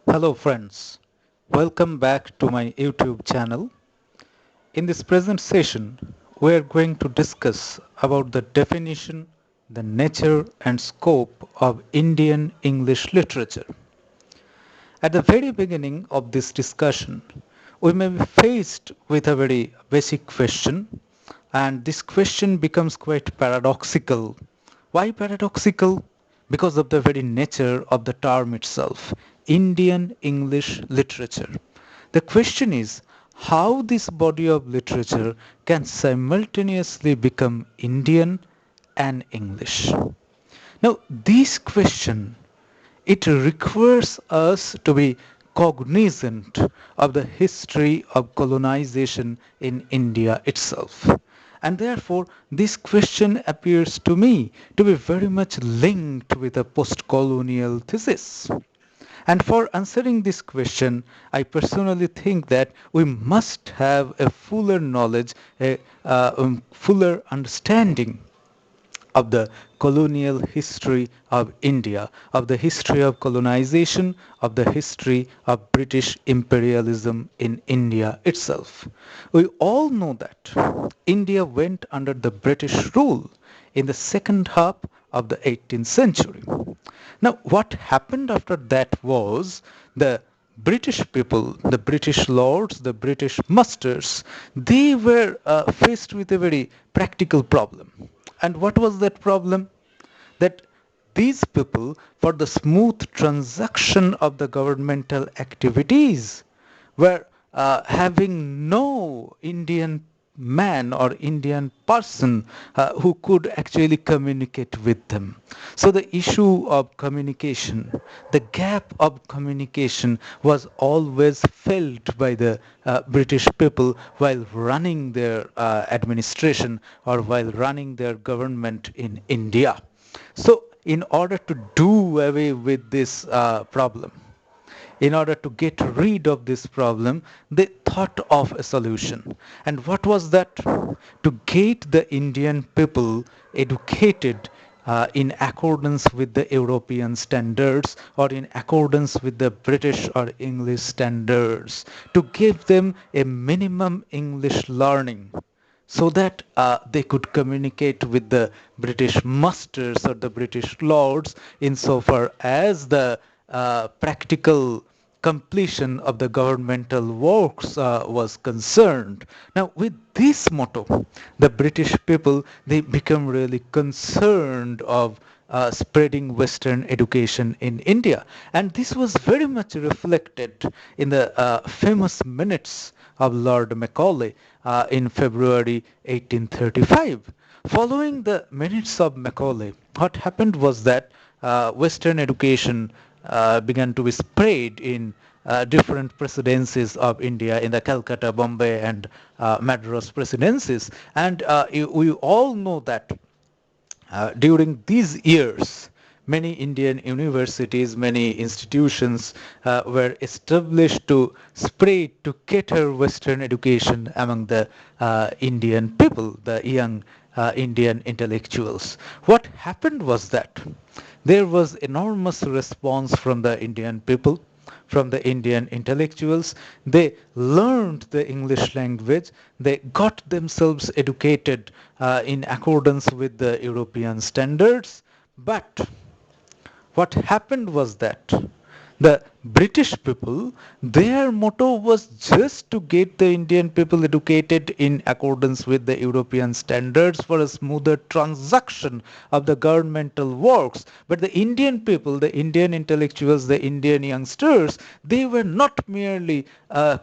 Hello friends, welcome back to my YouTube channel. In this present session, we are going to discuss about the definition, the nature and scope of Indian English literature. At the very beginning of this discussion, we may be faced with a very basic question, and this question becomes quite paradoxical. Why paradoxical? Because of the very nature of the term itself, Indian English literature. The question is how this body of literature can simultaneously become Indian and English. Now, this question, it requires us to be cognizant of the history of colonization in India itself. And therefore, this question appears to me to be very much linked with a post-colonial thesis. And for answering this question, I personally think that we must have a fuller knowledge, a fuller understanding of the colonial history of India, of the history of colonization, of the history of British imperialism in India itself. We all know that India went under the British rule in the second half of the 18th century. Now, what happened after that was the British people, the British lords, the British masters, they were faced with a very practical problem. And what was that problem? That these people, for the smooth transaction of the governmental activities, were having no Indian man or Indian person who could actually communicate with them. So the issue of communication, the gap of communication was always felt by the British people while running their administration or while running their government in India. So in order to do away with this problem, in order to get rid of this problem, they thought of a solution. And what was that? To get the Indian people educated in accordance with the European standards or in accordance with the British or English standards, to give them a minimum English learning so that they could communicate with the British masters or the British lords insofar as the practical completion of the governmental works was concerned. Now, with this motto, the British people, they become really concerned of spreading Western education in India. And this was very much reflected in the famous minutes of Lord Macaulay in February 1835. Following the minutes of Macaulay, what happened was that Western education began to be spread in different presidencies of India, in the Calcutta, Bombay, and Madras presidencies. And we all know that during these years, many Indian universities, many institutions were established to spread, to cater Western education among the Indian people, the young Indian intellectuals. What happened was that there was enormous response from the Indian people, from the Indian intellectuals. They learned the English language. They got themselves educated in accordance with the European standards. But what happened was that the British people, their motto was just to get the Indian people educated in accordance with the European standards for a smoother transaction of the governmental works. But the Indian people, the Indian intellectuals, the Indian youngsters, they were not merely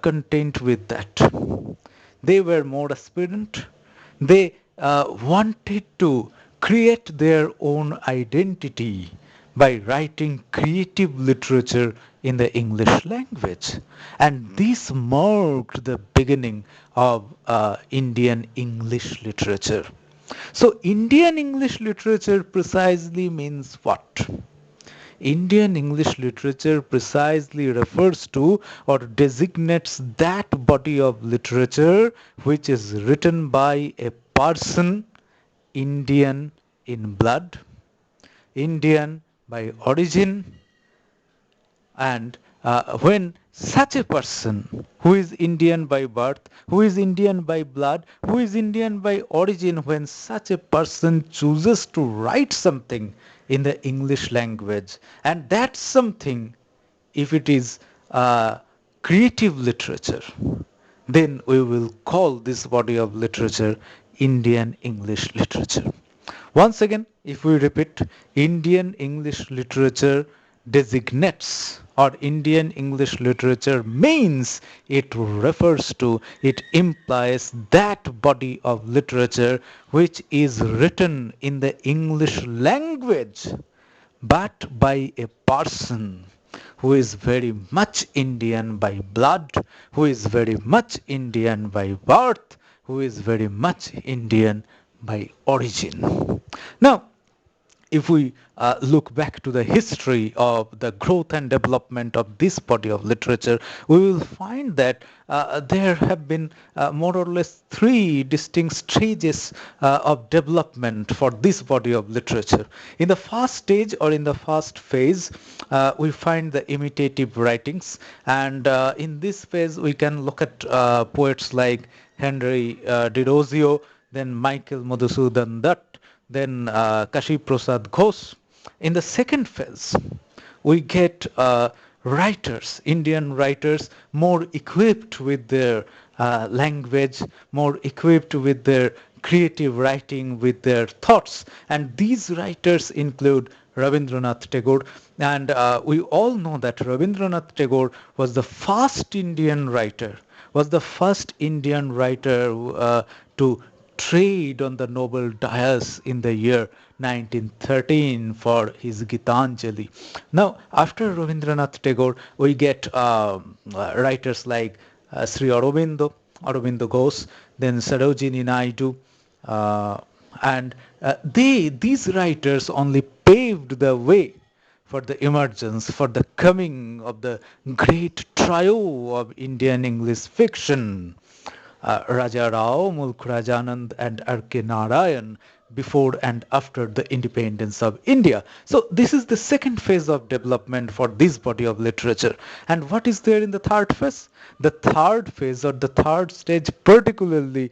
content with that. They were more aspirant. They wanted to create their own identity by writing creative literature in the English language. And this marked the beginning of Indian English literature. So, Indian English literature precisely means what? Indian English literature precisely refers to or designates that body of literature which is written by a person Indian in blood, Indian by origin, And when such a person who is Indian by birth, who is Indian by blood, who is Indian by origin, when such a person chooses to write something in the English language, and that's something, if it is creative literature, then we will call this body of literature Indian English literature. Once again, if we repeat, Indian English literature designates, or Indian English literature means, it refers to, it implies that body of literature which is written in the English language but by a person who is very much Indian by blood, who is very much Indian by birth, who is very much Indian by origin. Now, if we look back to the history of the growth and development of this body of literature, we will find that there have been more or less three distinct stages of development for this body of literature. In the first stage, or in the first phase, we find the imitative writings, and in this phase we can look at poets like Henry Derozio, then Michael Madhusudan Dutt, then Kashi Prasad Ghosh. In the second phase, we get writers, Indian writers, more equipped with their language, more equipped with their creative writing, with their thoughts. And these writers include Rabindranath Tagore. And we all know that Rabindranath Tagore was the first Indian writer, to trade on the Nobel dais in the year 1913 for his Gitanjali. Now, after Rabindranath Tagore, we get writers like Sri Aurobindo, Aurobindo Ghosh, then Sarojini Naidu, uh, and these writers only paved the way for the emergence, for the coming of the great trio of Indian English fiction, Raja Rao, Mulk Rajanand, and R.K. Narayan, before and after the independence of India. So this is the second phase of development for this body of literature. And what is there in the third phase? The third phase, or the third stage, particularly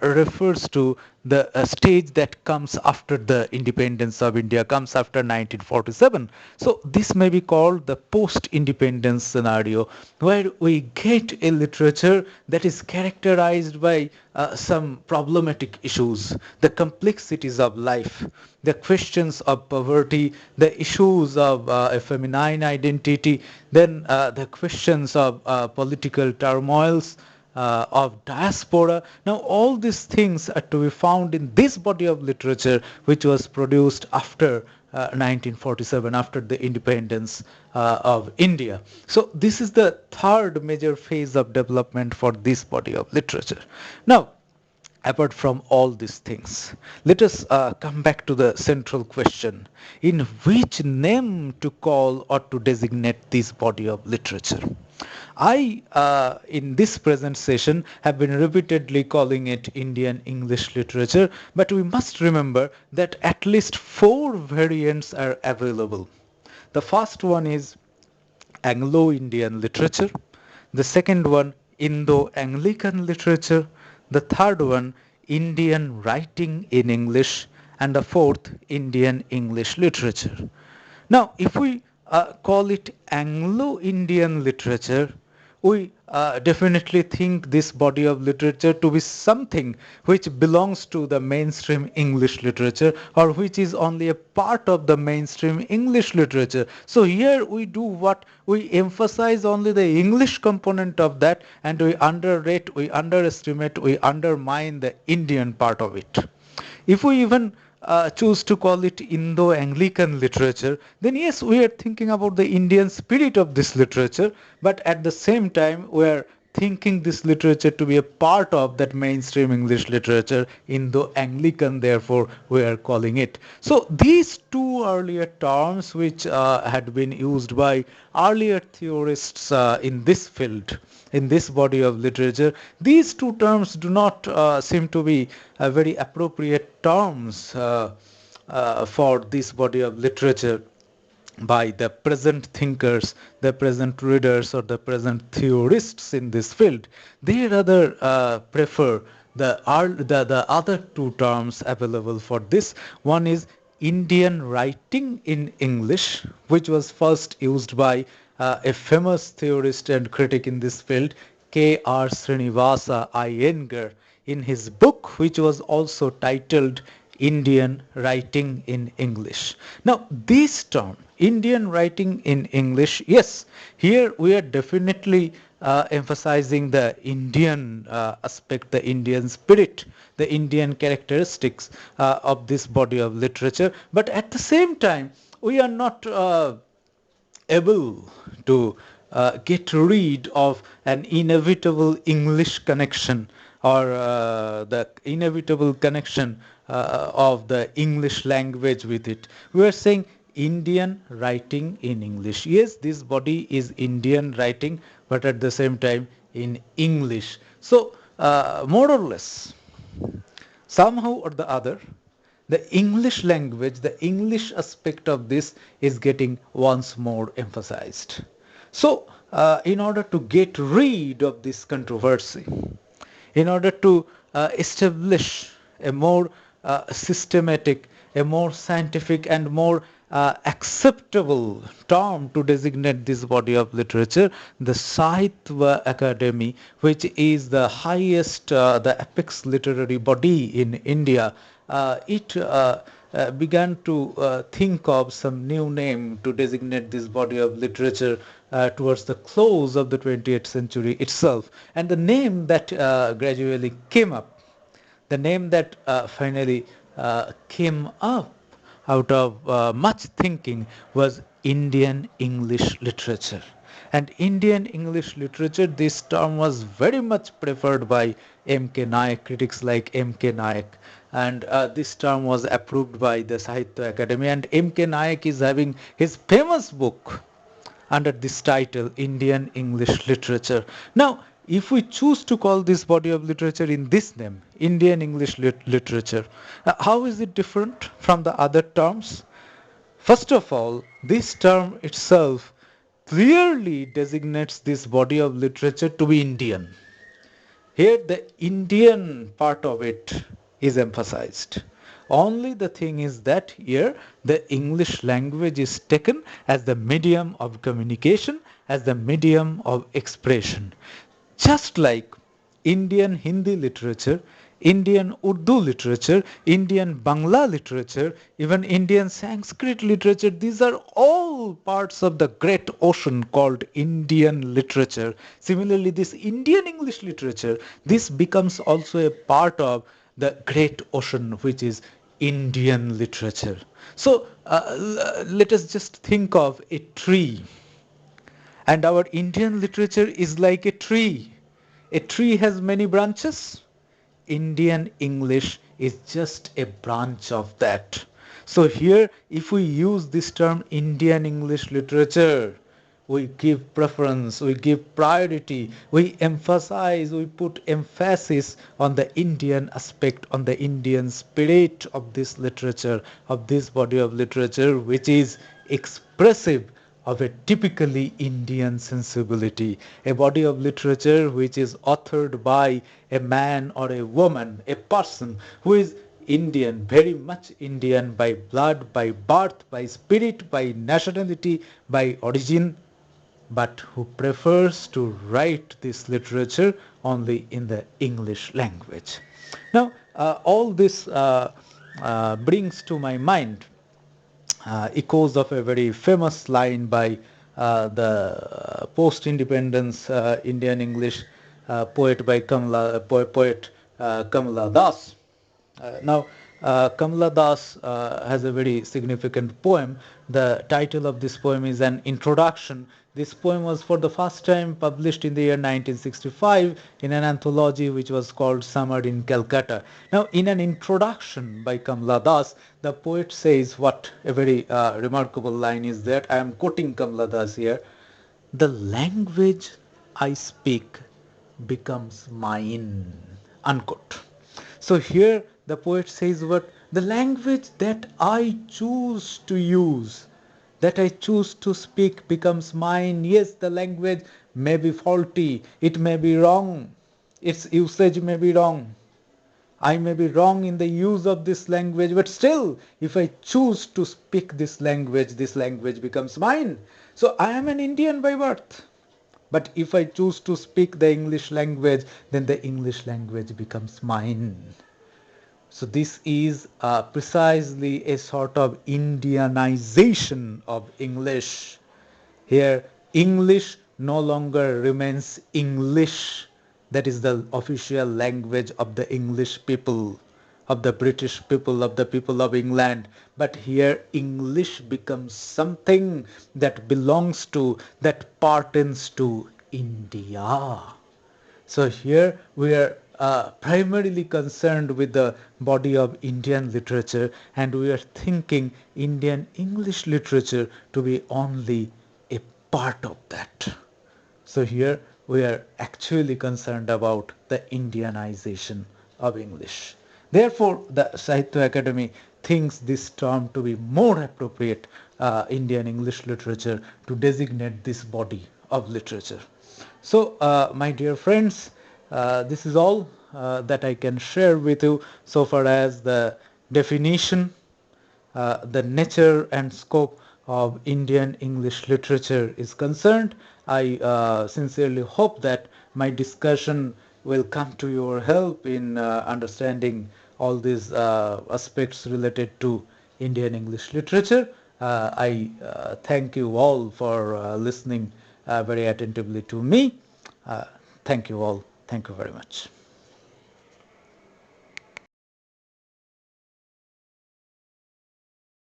refers to the stage that comes after the independence of India, comes after 1947. So this may be called the post-independence scenario, where we get a literature that is characterized by some problematic issues, the complexities of life, the questions of poverty, the issues of a feminine identity, then the questions of political turmoils, of diaspora. Now, all these things are to be found in this body of literature, which was produced after 1947, after the independence of India. So, this is the third major phase of development for this body of literature. Now, apart from all these things, let us come back to the central question: in which name to call or to designate this body of literature? I, in this present session, have been repeatedly calling it Indian English literature, but we must remember that at least four variants are available. The first one is Anglo-Indian literature, the second one Indo-Anglican literature, the third one Indian writing in English, and the fourth Indian English literature. Now, if we call it Anglo-Indian literature, we definitely think this body of literature to be something which belongs to the mainstream English literature, or which is only a part of the mainstream English literature. So here we do what? We emphasize only the English component of that, and we underrate, we underestimate, we undermine the Indian part of it. If we even choose to call it Indo-Anglican literature, then yes, we are thinking about the Indian spirit of this literature, but at the same time, we are thinking this literature to be a part of that mainstream English literature, Indo-Anglican, therefore we are calling it. So these two earlier terms, which had been used by earlier theorists in this field, in this body of literature, these two terms do not seem to be very appropriate terms for this body of literature. by the present thinkers, the present readers, or the present theorists in this field. They rather prefer the other two terms available for this. One is Indian writing in English, which was first used by a famous theorist and critic in this field, K.R. Srinivasa Iyengar, in his book, which was also titled Indian Writing in English. Now, this term, Indian Writing in English, yes, here we are definitely emphasizing the Indian aspect, the Indian spirit, the Indian characteristics of this body of literature. But at the same time, we are not able to get rid of an inevitable English connection, or the inevitable connection of the English language with it. We are saying Indian writing in English. Yes, this body is Indian writing, but at the same time in English. So, more or less, somehow or the other, the English language, the English aspect of this is getting once more emphasized. So, in order to get rid of this controversy, in order to establish a more systematic, a more scientific, and more acceptable term to designate this body of literature, the Sahitya Academy, which is the highest, the apex literary body in India, it began to think of some new name to designate this body of literature towards the close of the 20th century itself. And the name that gradually came up, the name that finally came up out of much thinking, was Indian English literature. And Indian English literature, this term was very much preferred by M.K. Nayak, critics like M.K. Nayak. And this term was approved by the Sahitya Academy. And M.K. Nayak is having his famous book under this title, Indian English Literature. Now, if we choose to call this body of literature in this name, Indian English Literature, how is it different from the other terms? First of all, this term itself clearly designates this body of literature to be Indian. Here, the Indian part of it is emphasized. Only the thing is that here the English language is taken as the medium of communication, as the medium of expression. Just like Indian Hindi literature, Indian Urdu literature, Indian Bangla literature, even Indian Sanskrit literature, these are all parts of the great ocean called Indian literature. Similarly, this Indian English literature, this becomes also a part of the great ocean, which is Indian literature. So let us just think of a tree, and our Indian literature is like a tree. A tree has many branches. Indian English is just a branch of that. So here, if we use this term Indian English literature, we give preference, we give priority, we emphasize, we put emphasis on the Indian aspect, on the Indian spirit of this literature, of this body of literature, which is expressive of a typically Indian sensibility, a body of literature which is authored by a man or a woman, a person who is Indian, very much Indian by blood, by birth, by spirit, by nationality, by origin, but who prefers to write this literature only in the English language. Now, all this brings to my mind echoes of a very famous line by the post-independence Indian English poet by poet Kamala Das. Kamala Das has a very significant poem. The title of this poem is An Introduction. This poem was for the first time published in the year 1965 in an anthology which was called Summer in Calcutta. Now, in an introduction by Kamala Das, the poet says what a very remarkable line is that. I am quoting Kamala Das here. The language I speak becomes mine, unquote. So here the poet says what? The language that I choose to use, that I choose to speak becomes mine. Yes, the language may be faulty, it may be wrong, its usage may be wrong. I may be wrong in the use of this language, but still, if I choose to speak this language becomes mine. So I am an Indian by birth. But if I choose to speak the English language, then the English language becomes mine. So this is precisely a sort of Indianization of English. Here, English no longer remains English. That is the official language of the English people, of the British people, of the people of England. But here, English becomes something that belongs to, that pertains to India. So here we are primarily concerned with the body of Indian literature, and we are thinking Indian English literature to be only a part of that. So here we are actually concerned about the Indianization of English. Therefore, the Sahitya Academy thinks this term to be more appropriate, Indian English literature, to designate this body of literature. So, my dear friends, this is all that I can share with you so far as the definition, the nature and scope of Indian English literature is concerned. I sincerely hope that my discussion will come to your help in understanding all these aspects related to Indian English literature. I thank you all for listening very attentively to me. Uh, Thank you all. Thank you very much.